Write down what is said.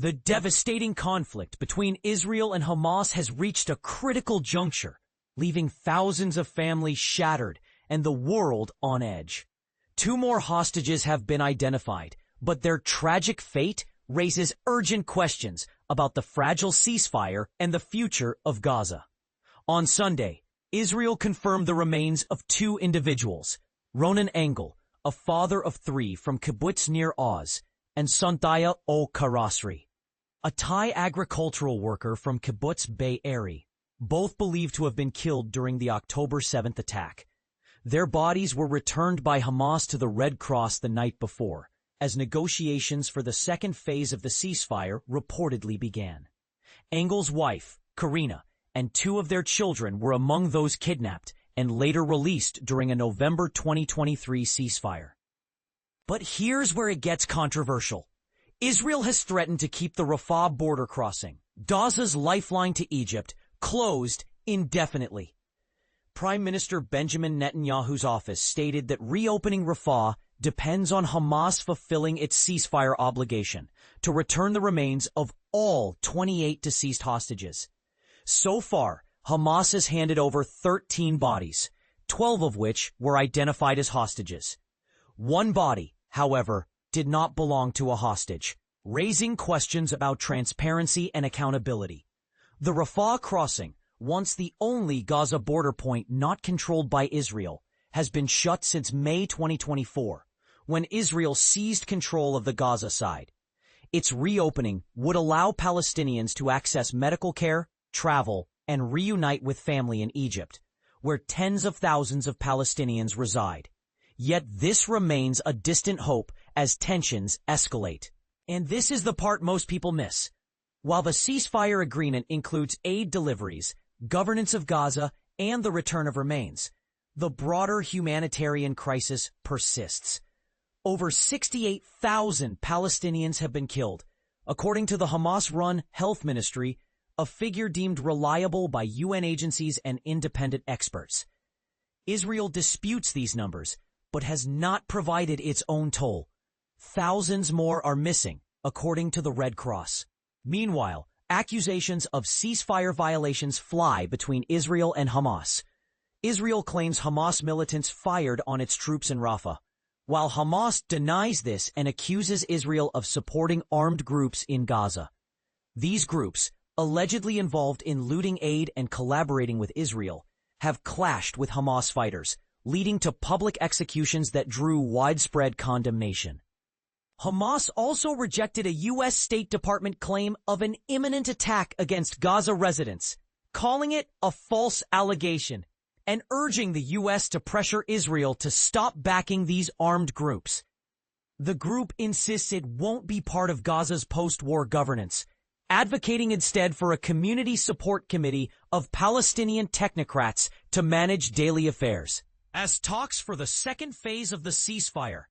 The devastating conflict between Israel and Hamas has reached a critical juncture, leaving thousands of families shattered and the world on edge. 2 more hostages have been identified, but their tragic fate raises urgent questions about the fragile ceasefire and the future of Gaza. On Sunday, Israel confirmed the remains of 2 individuals, Ronen Engel, a father of 3 from kibbutz near Oz, and Sonthaya Oakkharasri, a Thai agricultural worker from kibbutz Bay Area, both believed to have been killed during the October 7th attack. Their bodies were returned by Hamas to the Red Cross the night before, as negotiations for the second phase of the ceasefire reportedly began. Engel's wife, Karina, and 2 of their children were among those kidnapped and later released during a November 2023 ceasefire. But here's where it gets controversial. Israel has threatened to keep the Rafah border crossing, Gaza's lifeline to Egypt, closed indefinitely. Prime Minister Benjamin Netanyahu's office stated that reopening Rafah depends on Hamas fulfilling its ceasefire obligation to return the remains of all 28 deceased hostages. So far, Hamas has handed over 13 bodies, 12 of which were identified as hostages. 1 body, however, did not belong to a hostage, raising questions about transparency and accountability. The Rafah crossing, once the only Gaza border point not controlled by Israel, has been shut since May 2024, when Israel seized control of the Gaza side. Its reopening would allow Palestinians to access medical care, travel, and reunite with family in Egypt, where tens of thousands of Palestinians reside. Yet this remains a distant hope as tensions escalate. And this is the part most people miss. While the ceasefire agreement includes aid deliveries, governance of Gaza, and the return of remains, the broader humanitarian crisis persists. Over 68,000 Palestinians have been killed, according to the Hamas-run health ministry, a figure deemed reliable by UN agencies and independent experts. Israel disputes these numbers, but has not provided its own toll. Thousands more are missing, according to the Red Cross. Meanwhile, accusations of ceasefire violations fly between Israel and Hamas. Israel claims Hamas militants fired on its troops in Rafah, while Hamas denies this and accuses Israel of supporting armed groups in Gaza. These groups, allegedly involved in looting aid and collaborating with Israel, have clashed with Hamas fighters, leading to public executions that drew widespread condemnation. Hamas also rejected a U.S. State Department claim of an imminent attack against Gaza residents, calling it a false allegation, and urging the U.S. to pressure Israel to stop backing these armed groups. The group insists it won't be part of Gaza's post-war governance, advocating instead for a community support committee of Palestinian technocrats to manage daily affairs. As talks for the second phase of the ceasefire